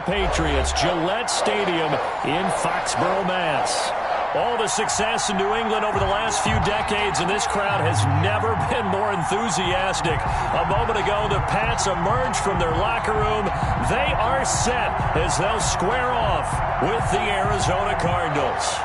the Patriots, Gillette Stadium in Foxborough, Mass. All the success in New England over the last few decades, and this crowd has never been more enthusiastic. A moment ago, the Pats emerged from their locker room. They are set as they'll square off with the Arizona Cardinals.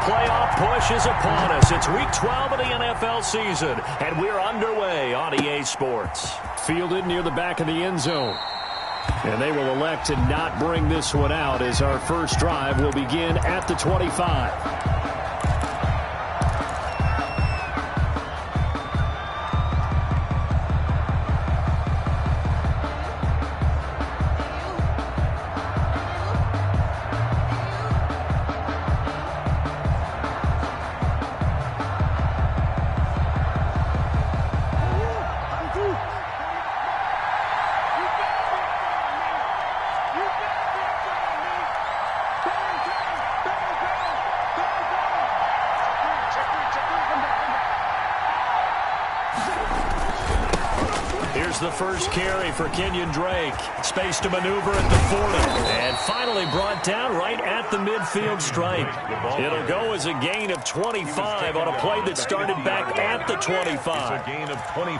Playoff push is upon us. It's week 12 of the NFL season, and we're underway on EA Sports. Fielded near the back of the end zone. And they will elect to not bring this one out as our first drive will begin at the 25. The first carry for Kenyon Drake. Space to maneuver at the 40. And finally brought down right at the midfield stripe. It'll go as a gain of 25 on a play that started back at the 25.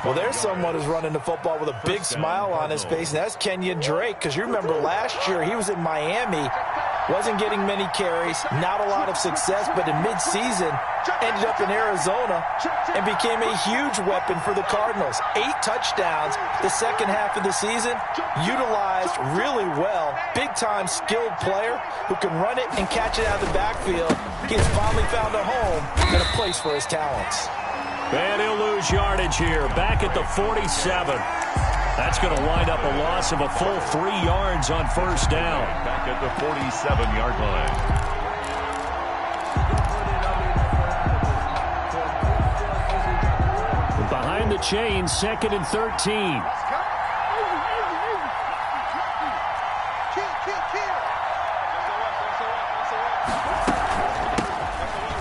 Well, there's someone who's running the football with a big smile on his face, and that's Kenyon Drake. Because you remember last year he was in Miami, wasn't getting many carries, not a lot of success, but in midseason ended up in Arizona and became a huge weapon for the Cardinals. 8 touchdowns the second half of the season, utilized really well. Big-time skilled player who can run it and catch it out of the backfield. He has finally found a home and a place for his talents. And he'll lose yardage here, back at the 47. That's going to wind up a loss of a full 3 yards on first down. Back at the 47-yard line. Behind the chain, 2nd and 13.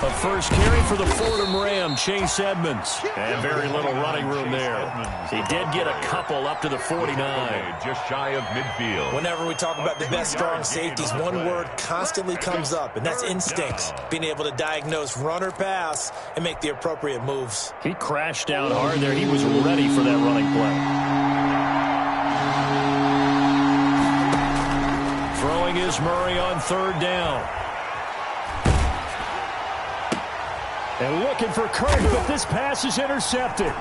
A first carry for the Fordham Ram, Chase Edmonds. And very little running room there. He did get a couple up to the 49. Just shy of midfield. Whenever we talk about the best strong safeties, one word constantly comes up, and that's instincts. Being able to diagnose run or pass and make the appropriate moves. He crashed down hard there. He was ready for that running play. Throwing is Murray on 3rd down. And looking for Kirk, but this pass is intercepted.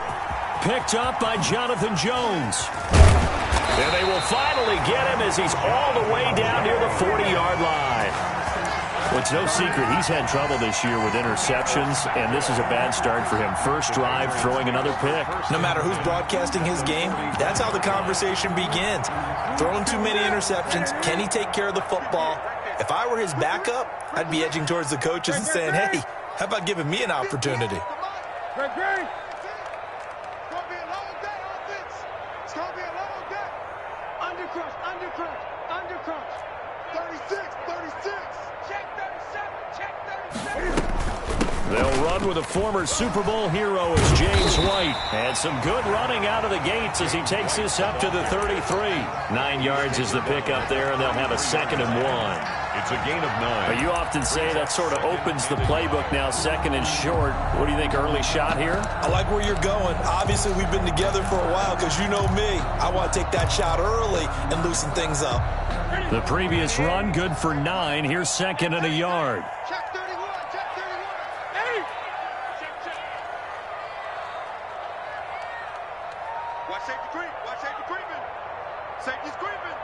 Picked up by Jonathan Jones. And they will finally get him as he's all the way down near the 40-yard line. Well, it's no secret he's had trouble this year with interceptions, and this is a bad start for him. First drive, throwing another pick. No matter who's broadcasting his game, that's how the conversation begins. Throwing too many interceptions, can he take care of the football? If I were his backup, I'd be edging towards the coaches and saying, hey, how about giving me an opportunity? Great. It's going to be a long day, offense. It's going to be a long day. Undercrunch. 36. Check 37. They'll run with a former Super Bowl hero as James White. And some good running out of the gates as he takes this up to the 33. 9 yards is the pickup there, and they'll have a 2nd and 1. It's a gain of 9. But you often say that sort of opens the playbook now, 2nd and short. What do you think, early shot here? I like where you're going. Obviously, we've been together for a while because you know me. I want to take that shot early and loosen things up. The previous run, good for 9. Here's 2nd and a yard. Check 31. Hey! Check. Watch safety creeping. Safety's creeping.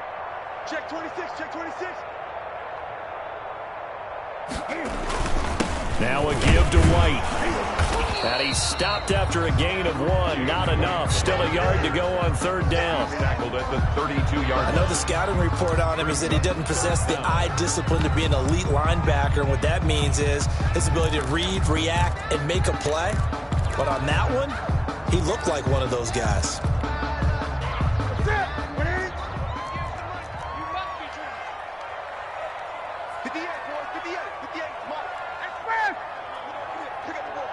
Check 26. Now a give to White. And he stopped after a gain of 1. Not enough. Still a yard to go on 3rd down. Tackled at the 32-yard line. I know the scouting report on him is that he doesn't possess the eye discipline to be an elite linebacker. And what that means is his ability to read, react, and make a play. But on that one, he looked like one of those guys. 58, boys, 58. 58, Mike. Express! Pick up the ball.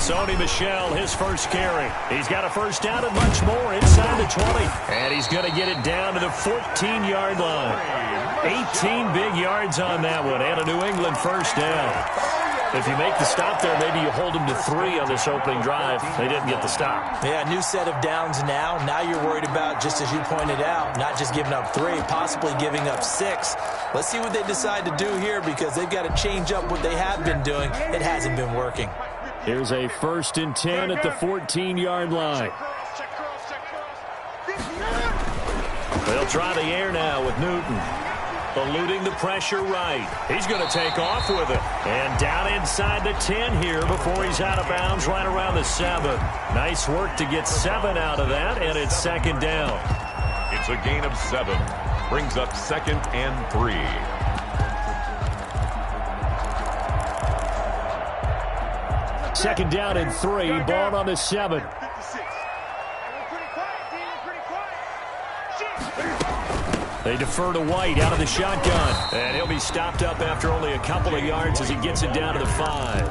Sony Michel, his first carry. He's got a first down and much more inside the 20. And he's going to get it down to the 14-yard line. 18 big yards on that one and a New England first down. If you make the stop there, maybe you hold them to 3 on this opening drive. They didn't get the stop. Yeah, new set of downs now. Now you're worried about, just as you pointed out, not just giving up 3, possibly giving up 6. Let's see what they decide to do here because they've got to change up what they have been doing. It hasn't been working. Here's a 1st and 10 at the 14-yard line. They'll try the air now with Newton. Eluding the pressure right. He's going to take off with it. And down inside the 10 here before he's out of bounds right around the 7. Nice work to get 7 out of that, and it's 2nd down. It's a gain of 7. Brings up 2nd and 3. Second down and 3. Ball on the 7. They defer to White out of the shotgun. And he'll be stopped up after only a couple of yards as he gets it down to the 5.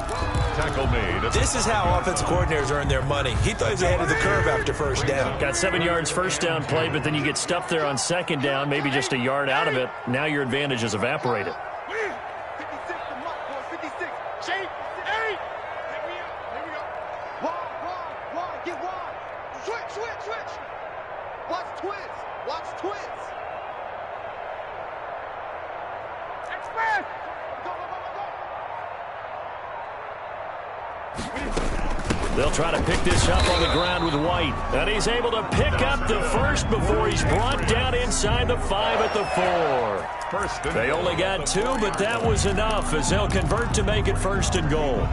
Tackle made. This is how offensive coordinators earn their money. He thought he was ahead of the curve after first down. Got 7 yards first down play, but then you get stuffed there on 2nd down, maybe just a yard out of it. Now your advantage is evaporated. 56 to Mike, boys. 56. Shape. 8. Here we go. Wide. Get wide. Switch. Watch twins. Express. Go. They'll try to pick this up on the ground with White. And he's able to pick up the first before he's brought down inside the 5 at the 4. They only got 2, but that was enough as they'll convert to make it 1st and goal.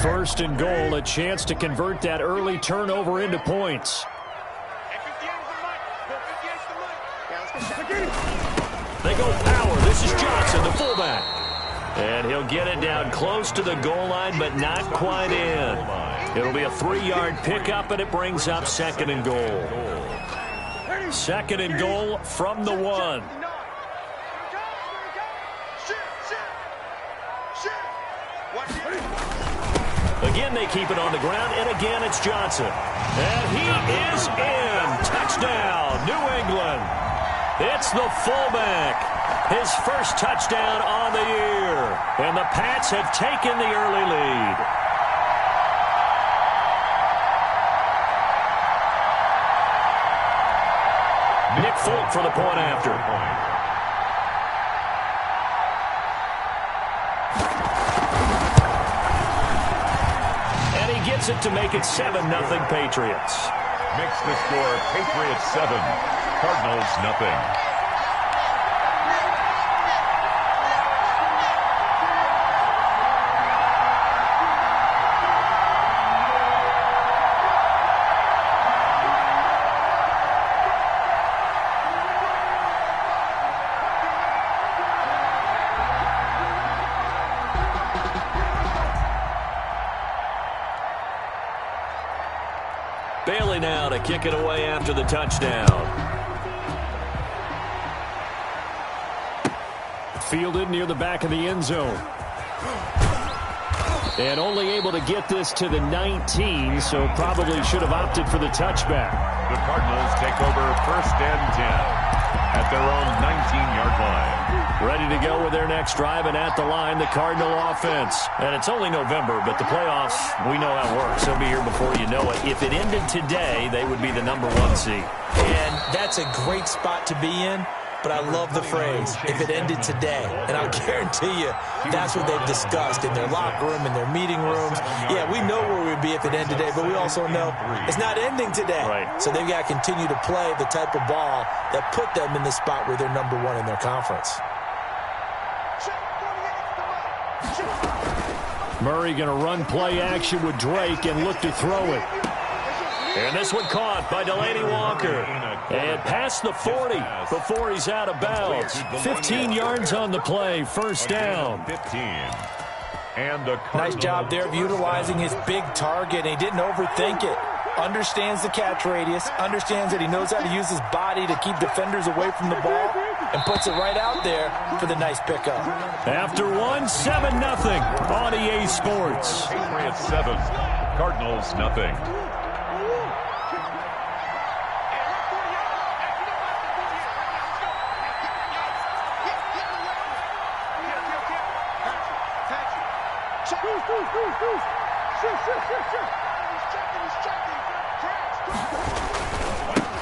First and goal, a chance to convert that early turnover into points. They go power. This is Johnson, the fullback. And he'll get it down close to the goal line, but not quite in. It'll be a 3-yard pickup, and it brings up 2nd and goal. 2nd and goal from the 1. Again, they keep it on the ground, and again, it's Johnson. And he is in. Touchdown, New England. It's the fullback. His first touchdown on the year. And the Pats have taken the early lead. Nick Folk for the point after. Gets it to make it 7-0 Patriots. Makes the score Patriots 7, Cardinals nothing. Bailey now to kick it away after the touchdown. Fielded near the back of the end zone. And only able to get this to the 19, so probably should have opted for the touchback. The Cardinals take over 1st and 10 at their own 19-yard line. Ready to go with their next drive, and at the line, the Cardinal offense. And it's only November, but the playoffs, we know how it works. They'll be here before you know it. If it ended today, they would be the #1 seed. And that's a great spot to be in, but I love the phrase, if it ended today. And I'll guarantee you, that's what they've discussed in their locker room, in their meeting rooms. Yeah, we know where we'd be if it ended today, but we also know it's not ending today. Right. So they've got to continue to play the type of ball that put them in the spot where they're #1 in their conference. Murray going to run play action with Drake and look to throw it. And this one caught by Delaney Walker. And past the 40 before he's out of bounds. 15 yards on the play, first down. 15. And the nice job there of utilizing his big target. He didn't overthink it. Understands the catch radius. Understands that he knows how to use his body to keep defenders away from the ball. And puts it right out there for the nice pickup. After one, 7-0 on EA Sports. Patriots 7, Cardinals nothing.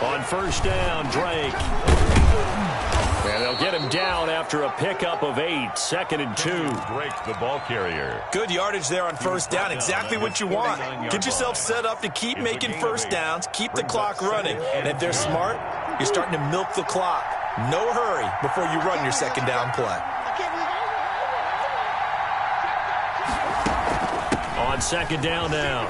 On first down, Drake. And they'll get him down after a pickup of 8, 2nd and 2. Drake, the ball carrier. Good yardage there on first down. Exactly what you want. Get yourself set up to keep making first downs, keep the clock running. And if they're smart, you're starting to milk the clock. No hurry before you run your second down play. On second down now,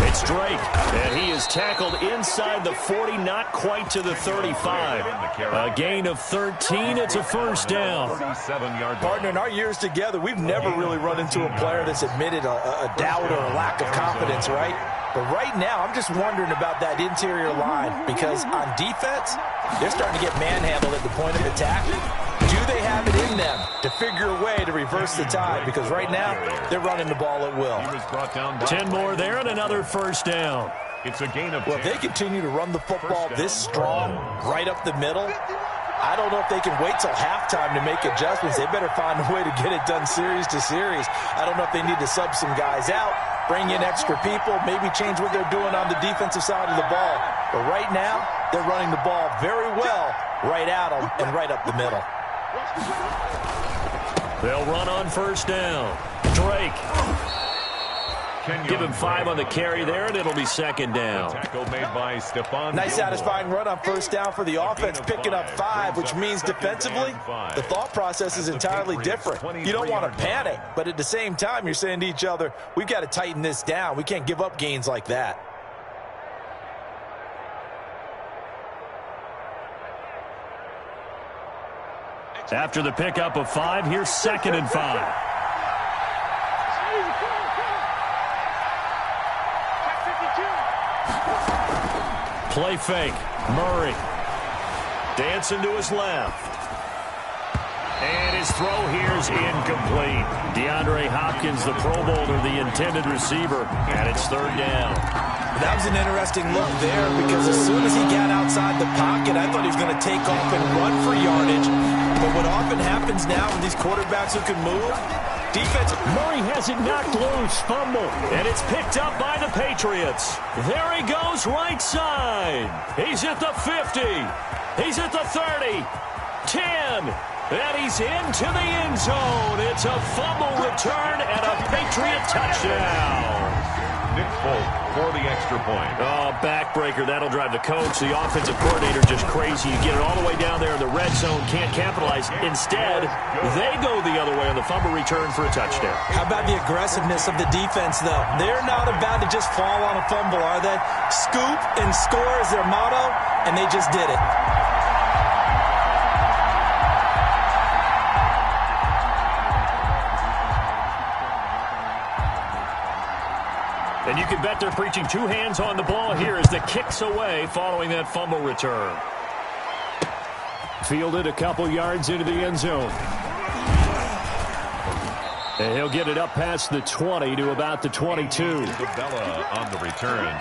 it's Drake, and he is tackled inside the 40, not quite to the 35. A gain of 13, it's a first down. Partner, in our years together, we've never really run into a player that's admitted a doubt or a lack of confidence, right? But right now, I'm just wondering about that interior line, because on defense, they're starting to get manhandled at the point of attack. Do they have it in them to figure a way to reverse the tide? Because right now, they're running the ball at will. 10 more there and another first down. It's a gain of 10. Well, if they continue to run the football this strong, right up the middle, I don't know if they can wait till halftime to make adjustments. They better find a way to get it done series to series. I don't know if they need to sub some guys out, bring in extra people, maybe change what they're doing on the defensive side of the ball. But right now, they're running the ball very well right at them and right up the middle. They'll run on first down. Drake. Give him 5 on the carry there, and it'll be second down. Tackle made by Stephon. Nice satisfying run on first down for the offense, picking up 5, which means defensively, the thought process is entirely different. You don't want to panic, but at the same time, you're saying to each other, we've got to tighten this down. We can't give up gains like that. After the pickup of 5, here's 2nd and 5. Play fake. Murray. Dancing to his left. And his throw here is incomplete. DeAndre Hopkins, the Pro Bowler, the intended receiver. And it's third down. That was an interesting look there because as soon as he got outside the pocket, I thought he was going to take off and run for yardage. But what often happens now with these quarterbacks who can move, defense. Murray has it knocked loose, fumble, and it's picked up by the Patriots. There he goes, right side. He's at the 50. He's at the 30. 10. And he's into the end zone. It's a fumble return and a Patriot touchdown. Nick Folk for the extra point. Oh, backbreaker. That'll drive the coach, the offensive coordinator, just crazy. You get it all the way down there in the red zone, can't capitalize. Instead, they go the other way on the fumble return for a touchdown. How about the aggressiveness of the defense, though? They're not about to just fall on a fumble, are they? Scoop and score is their motto, and they just did it. And you can bet they're preaching 2 hands on the ball here as the kick's away following that fumble return. Fielded a couple yards into the end zone. And he'll get it up past the 20 to about the 22. Bella on the return.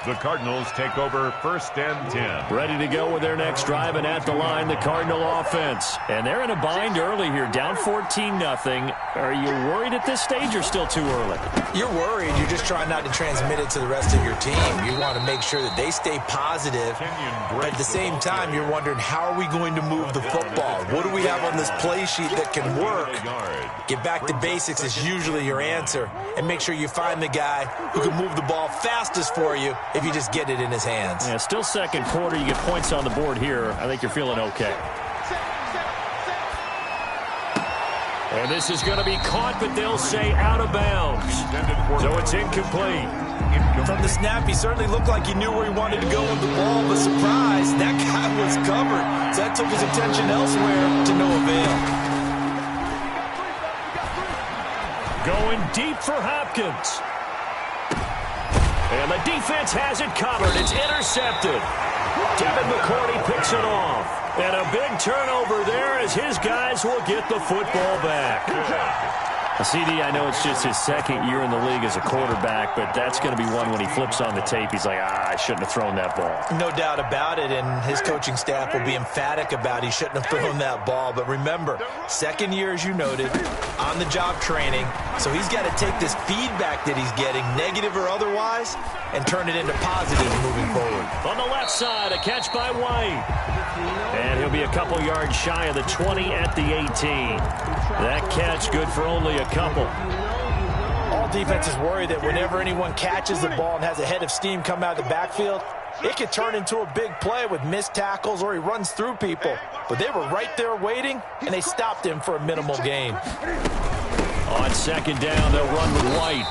The Cardinals take over 1st and 10. Ready to go with their next drive, and at the line, the Cardinal offense. And they're in a bind early here, down 14-0. Are you worried at this stage or still too early? You're worried. You're just trying not to transmit it to the rest of your team. You want to make sure that they stay positive. But at the same time, you're wondering, how are we going to move the football? What do we have on this play sheet that can work? Get back to basics is usually your answer. And make sure you find the guy who can move the ball fastest for you if you just get it in his hands. Yeah, still second quarter. You get points on the board here. I think you're feeling okay. And this is going to be caught, but they'll say out of bounds. So it's incomplete. From the snap, he certainly looked like he knew where he wanted to go with the ball, but surprise, that guy was covered. So that took his attention elsewhere to no avail. Going deep for Hopkins. And the defense has it covered. It's intercepted. Devin McCourty picks it off. And a big turnover there as his guys will get the football back. CD, I know it's just his second year in the league as a quarterback, but that's going to be one when he flips on the tape, he's like, I shouldn't have thrown that ball. No doubt about it, and his coaching staff will be emphatic about he shouldn't have thrown that ball. But remember, second year, as you noted, on-the-job training, so he's got to take this feedback that he's getting, negative or otherwise, and turn it into positive moving forward. On the left side, a catch by White. And he'll be a couple yards shy of the 20 at the 18. That catch good for only a couple. All defenses worry that whenever anyone catches the ball and has a head of steam come out of the backfield, it could turn into a big play with missed tackles or he runs through people. But they were right there waiting, and they stopped him for a minimal gain. On second down, they'll run with White.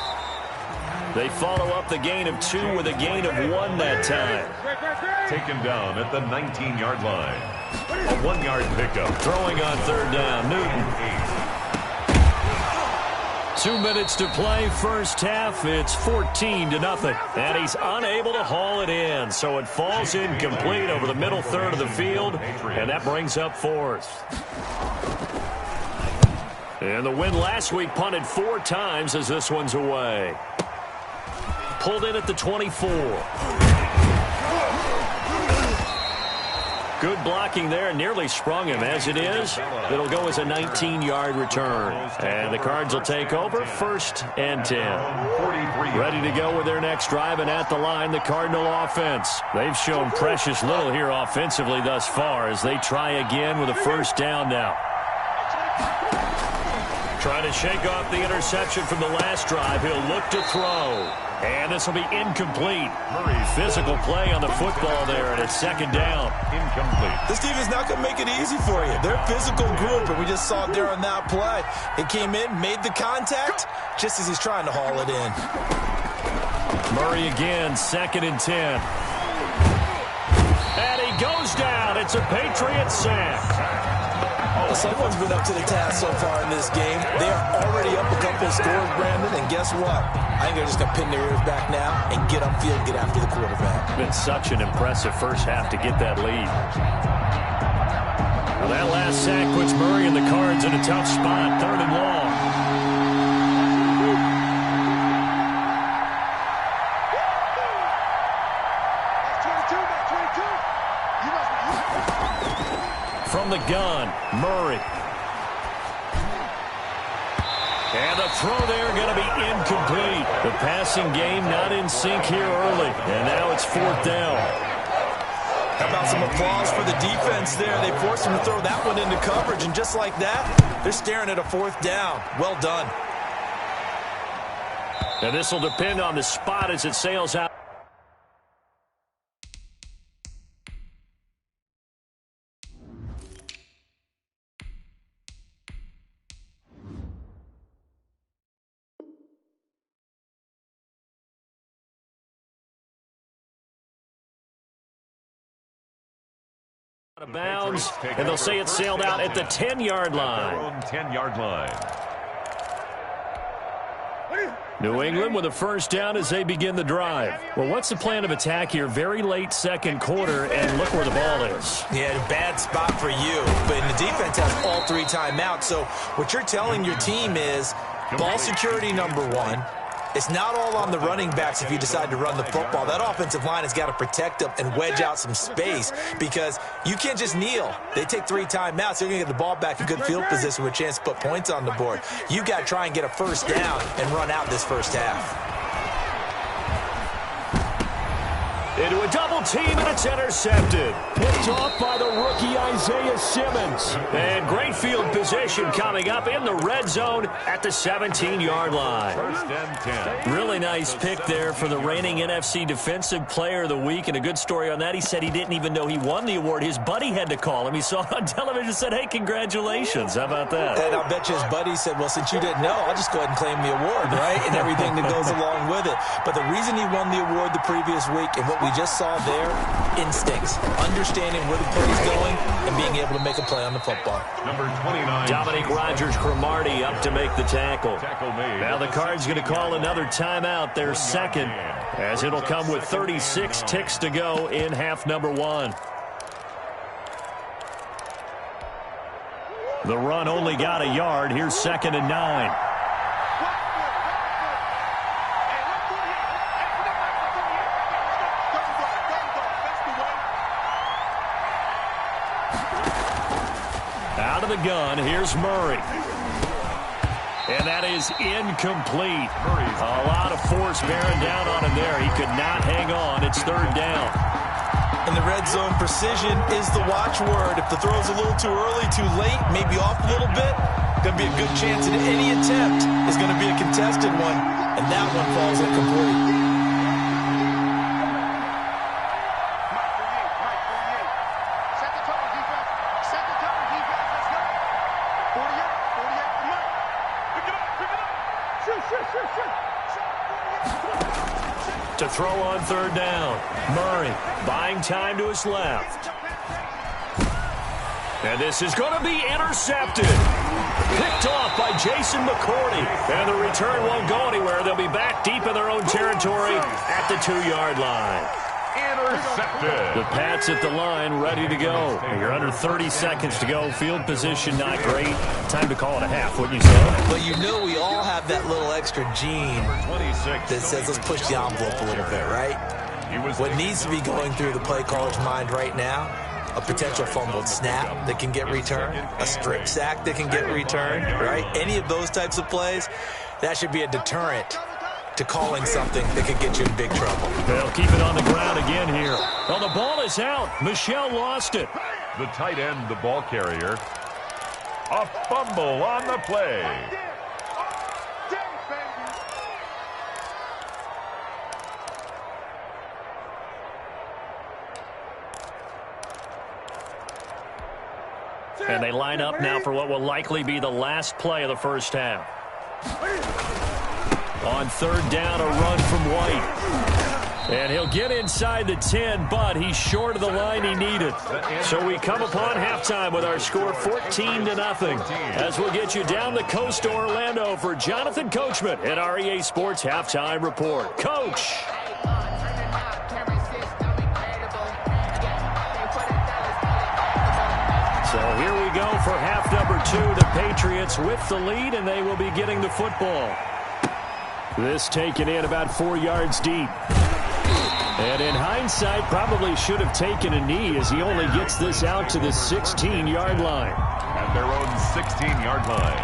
They follow up the gain of 2 with a gain of 1 that time. Taken down at the 19-yard line. A 1-yard pickup. Throwing on third down, Newton. 2 minutes to play, first half. It's 14-0. And he's unable to haul it in. So it falls incomplete over the middle third of the field. And that brings up fourth. And the win last week punted 4 times as this one's away. Pulled in at the 24. Good blocking there. Nearly sprung him. As it is, it'll go as a 19-yard return. And the Cards will take over, 1st and 10. Ready to go with their next drive, and at the line, the Cardinal offense. They've shown precious little here offensively thus far as they try again with a first down now. Trying to shake off the interception from the last drive. He'll look to throw. And this will be incomplete. Murray's physical play on the football there, and it's second down. Incomplete. This defense not going to make it easy for you. They're a physical group, and we just saw it there on that play. It came in, made the contact, just as he's trying to haul it in. Murray again, 2nd and 10. And he goes down. It's a Patriot sack. Someone's been up to the task so far in this game. They are already up a couple of scores, Brandon, and guess what? I think they're just going to pin their ears back now and get upfield, get after the quarterback. Been such an impressive first half to get that lead. Well, that last sack puts Murray and the Cards in a tough spot, 3rd and long. From the gun, Murray. And the throw there going to be incomplete. The passing game not in sync here early. And now it's 4th down. How about some applause for the defense there? They forced him to throw that one into coverage, and just like that, they're staring at a 4th down. Well done. And this will depend on the spot as it sails out. Out of bounds, and they'll say it sailed out at the 10-yard line. 10-yard line. New England with a first down as they begin the drive. Well, what's the plan of attack here? Very late second quarter, and look where the ball is. Yeah, bad spot for you, but the defense has all 3 timeouts. So what you're telling your team is ball security #1. It's not all on the running backs if you decide to run the football. That offensive line has got to protect them and wedge out some space because you can't just kneel. They take 3 timeouts. They're going to get the ball back in good field position with a chance to put points on the board. You've got to try and get a first down and run out this first half. Into a double team, and it's intercepted. Picked off by the rookie Isaiah Simmons. And great field position coming up in the red zone at the 17-yard line. 1st and 10. Really nice pick there for the reigning NFC Defensive Player of the Week. And a good story on that. He said he didn't even know he won the award. His buddy had to call him. He saw it on television and said, hey, congratulations. How about that? And I'll bet you his buddy said, well, since you didn't know, I'll just go ahead and claim the award, right? And everything that goes along with it. But the reason he won the award the previous week and what we just saw there, instincts, understanding where the play is going and being able to make a play on the football. Number 29. Dominique Rodgers-Cromartie up to make the tackle. Tackle made. Now the Cards going to call another timeout, their second, as it'll come with 36 ticks to go in half number 1. The run only got a yard. Here's 2nd and 9. Out of the gun, here's Murray. And that is incomplete. A lot of force bearing down on him there. He could not hang on. It's 3rd down. And the red zone precision is the watchword. If the throw's a little too early, too late, maybe off a little bit, going to be a good chance that any attempt is going to be a contested one, and that one falls incomplete. To throw on 3rd down. Murray buying time to his left. And this is going to be intercepted. Picked off by Jason McCourty. And the return won't go anywhere. They'll be back deep in their own territory at the 2-yard line. Intercepted. The Pats at the line, ready to go. You're under 30 seconds to go. Field position not great. Time to call it a half, wouldn't you say? But you know we all have that little extra gene 26. that says let's push the envelope a little bit, right? What needs to be going through the play caller's mind right now, a potential fumbled snap that can get returned, a strip sack that can get returned, right? Any of those types of plays, that should be a deterrent to calling something that could get you in big trouble. They'll keep it on the ground again here. Well, the ball is out. Michel lost it. The tight end, the ball carrier. A fumble on the play. And they line up now for what will likely be the last play of the first half. On 3rd down, a run from White. And he'll get inside the 10, but he's short of the line he needed. So we come upon halftime with our score 14-0. As we'll get you down the coast to Orlando for Jonathan Coachman at our EA Sports Halftime Report. Coach! So here we go for half number 2. The Patriots with the lead, and they will be getting the football. This taken in about 4 yards deep. And in hindsight, probably should have taken a knee as he only gets this out to the 16-yard line. At their own 16-yard line.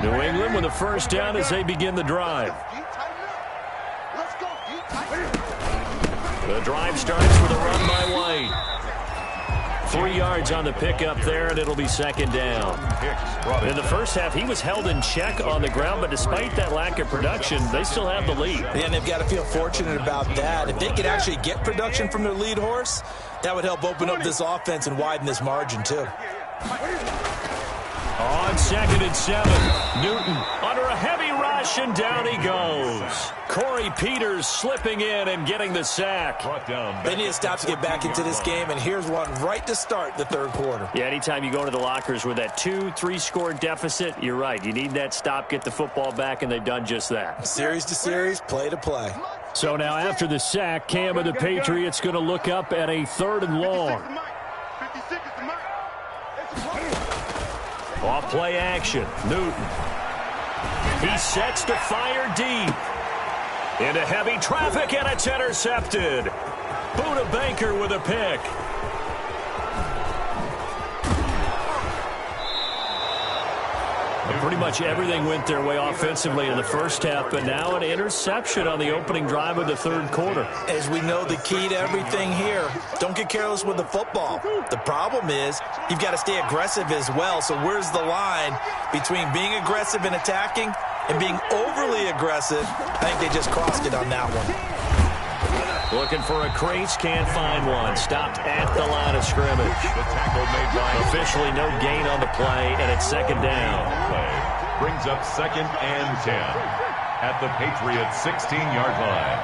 New England with a first down as they begin the drive. The drive starts with a run by White. 3 yards on the pickup there, and it'll be 2nd down. In the first half, he was held in check on the ground, but despite that lack of production, they still have the lead. Yeah, and they've got to feel fortunate about that. If they could actually get production from their lead horse, that would help open up this offense and widen this margin, too. On 2nd and 7, Newton under a heavy rush, and down he goes. Corey Peters slipping in and getting the sack. They need to stop to get back into this game, and here's one right to start the 3rd quarter. Yeah, anytime you go to the lockers with that 2-3 score deficit, you're right. You need that stop, get the football back, and they've done just that. Series to series, play to play. So now after the sack, Cam of the Patriots going to look up at a 3rd and long. Off play action. Newton. He sets to fire deep. Into heavy traffic, and it's intercepted. Buda Baker with a pick. Pretty much everything went their way offensively in the first half, but now an interception on the opening drive of the third quarter. As we know, the key to everything here, don't get careless with the football. The problem is you've got to stay aggressive as well. So where's the line between being aggressive and attacking and being overly aggressive? I think they just crossed it on that one. Looking for a crease, can't find one. Stopped at the line of scrimmage. The tackle made by Officially no gain on the play, and it's second down. play brings up 2nd and 10 at the Patriots' 16-yard line.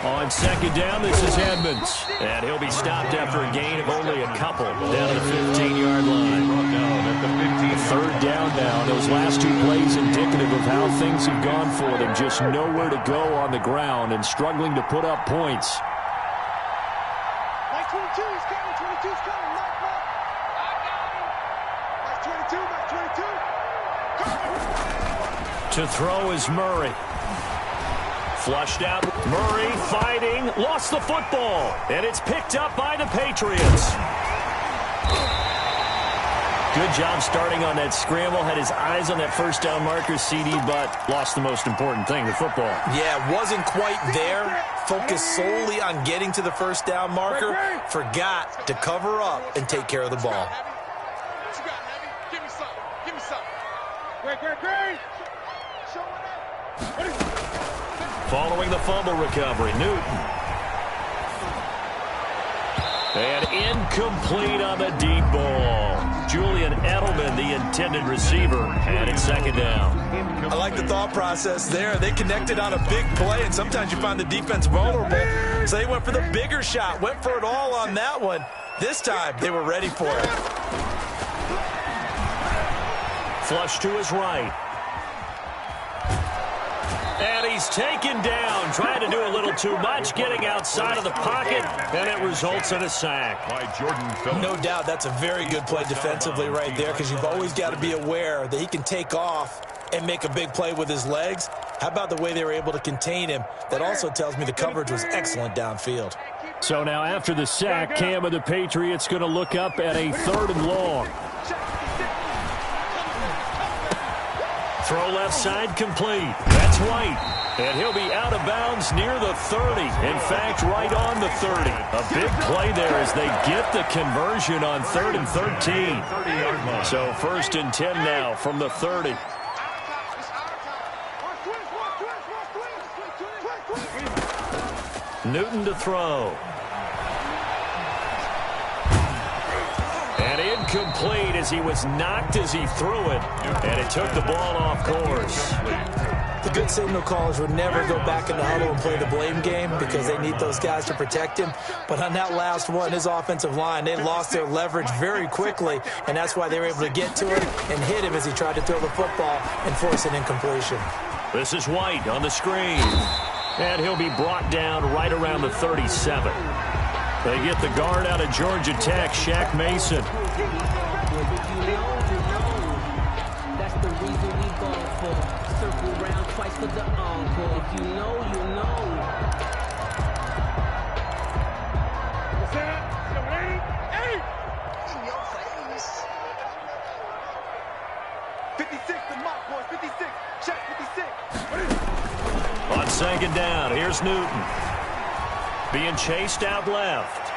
On second down, this is Edmonds. And he'll be stopped after a gain of only a couple down to the 15-yard line. Brought down at the 15. Third down now. Those last two plays indicative of how things have gone for them. Just nowhere to go on the ground and struggling to put up points. Mike 22 is coming. 22 is coming. Mike. Mike 22. Mike 22. To throw is Murray. Flushed out. Murray fighting. Lost the football. And it's picked up by the Patriots. Good job starting on that scramble. Had his eyes on that first down marker, CD, but lost the most important thing, the football. Yeah, wasn't quite there. Focused solely on getting to the first down marker. Forgot to cover up and take care of the ball. What you got, Heavy? Give me something. Give me something. Great. Show it up. Following the fumble recovery, Newton. And incomplete on the deep ball. Julian Edelman, the intended receiver, and it's second down. I like the thought process there. They connected on a big play, and sometimes you find the defense vulnerable. So they went for the bigger shot, went for it all on that one. This time, they were ready for it. Flush to his right. And he's taken down, trying to do a little too much, getting outside of the pocket, and it results in a sack. By Jordan Phillips. No doubt that's a very good play defensively right there, because you've always got to be aware that he can take off and make a big play with his legs. How about the way they were able to contain him? That also tells me the coverage was excellent downfield. So now after the sack, Cam of the Patriots going to look up at a 3rd and long. Throw left side complete. That's White. And he'll be out of bounds near the 30. In fact, right on the 30. A big play there as they get the conversion on 3rd and 13. So 1st and 10 now from the 30. Newton to throw. And incomplete as he was knocked as he threw it. And it took the ball off course. The good signal callers would never go back in the huddle and play the blame game because they need those guys to protect him. But on that last one, his offensive line, they lost their leverage very quickly, and that's why they were able to get to him and hit him as he tried to throw the football and force an incompletion. This is White on the screen. And he'll be brought down right around the 37. They get the guard out of Georgia Tech, Shaq Mason. That's the reason we go for. Circle round twice for the encore. If you know, you know. What's that? 8. In your face. 56, the mock boys. 56. Check 56. On second down, here's Newton. Being chased out left.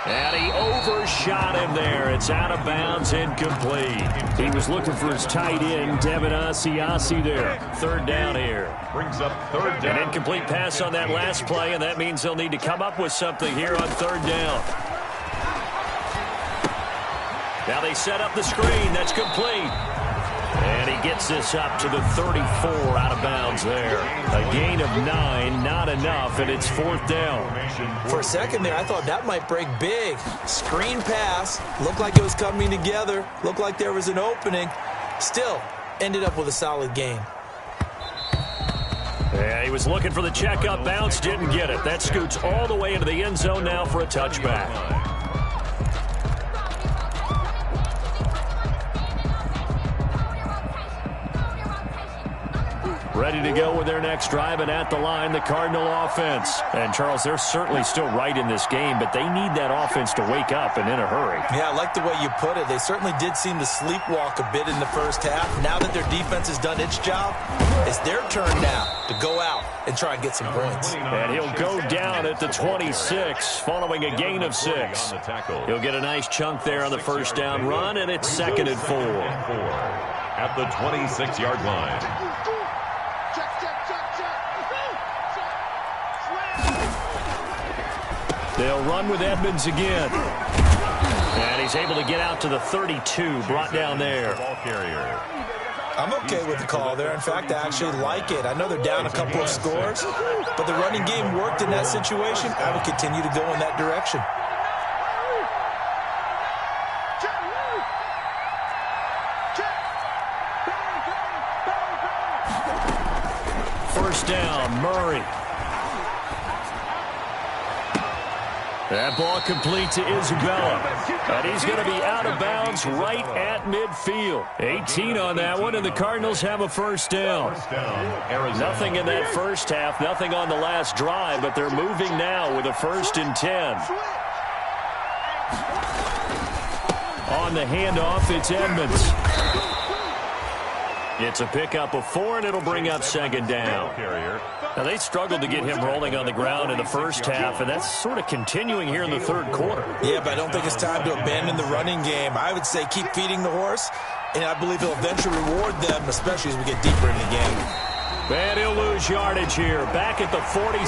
And he overshot him there. It's out of bounds, incomplete. He was looking for his tight end, Devin Asiasi there. 3rd down here. Brings up 3rd down. An incomplete pass on that last play, and that means they'll need to come up with something here on 3rd down. Now they set up the screen. That's complete. And he gets this up to the 34 out of bounds there. A gain of 9, not enough, and it's 4th down. For a second there, I thought that might break big. Screen pass, looked like it was coming together, looked like there was an opening. Still, ended up with a solid gain. Yeah, he was looking for the checkup bounce, didn't get it. That scoots all the way into the end zone now for a touchback. Ready to go with their next drive, and at the line, the Cardinal offense. And, Charles, they're certainly still right in this game, but they need that offense to wake up and in a hurry. Yeah, I like the way you put it. They certainly did seem to sleepwalk a bit in the first half. Now that their defense has done its job, it's their turn now to go out and try and get some points. And he'll go down at the 26, following a gain of 6. He'll get a nice chunk there on the first down run, and it's 2nd and 4. At the 26-yard line. They'll run with Edmonds again. And he's able to get out to the 32, brought down there. I'm okay with the call there. In fact, I actually like it. I know they're down a couple of scores, but the running game worked in that situation. I would continue to go in that direction. First down, Murray. That ball complete to Isabella. And he's going to be out of bounds right at midfield. 18 on that one, and the Cardinals have a first down. Nothing in that first half, nothing on the last drive, but they're moving now with a 1st and 10. On the handoff, it's Edmonds. It's a pickup of 4, and it'll bring up 2nd down. Now, they struggled to get him rolling on the ground in the first half, and that's sort of continuing here in the 3rd quarter. Yeah, but I don't think it's time to abandon the running game. I would say keep feeding the horse, and I believe he'll eventually reward them, especially as we get deeper in the game. And he'll lose yardage here, back at the 47.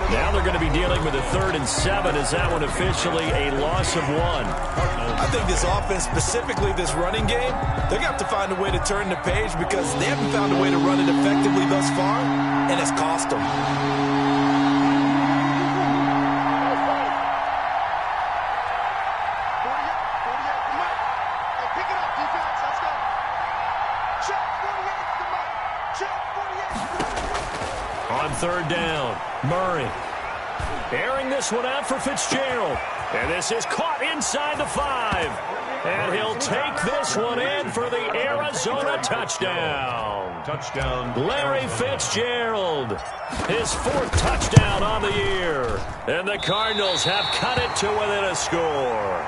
Now they're going to be dealing with a 3rd and 7. Is that one officially a loss of 1? I think this offense, specifically this running game, they're going to have to find a way to turn the page because they haven't found a way to run it effectively thus far, and it's cost them. On 3rd down, Murray. Airing this one out for Fitzgerald. And this is caught inside the 5. And he'll take this one in for the Arizona touchdown. Larry Fitzgerald. His 4th touchdown on the year. And the Cardinals have cut it to within a score.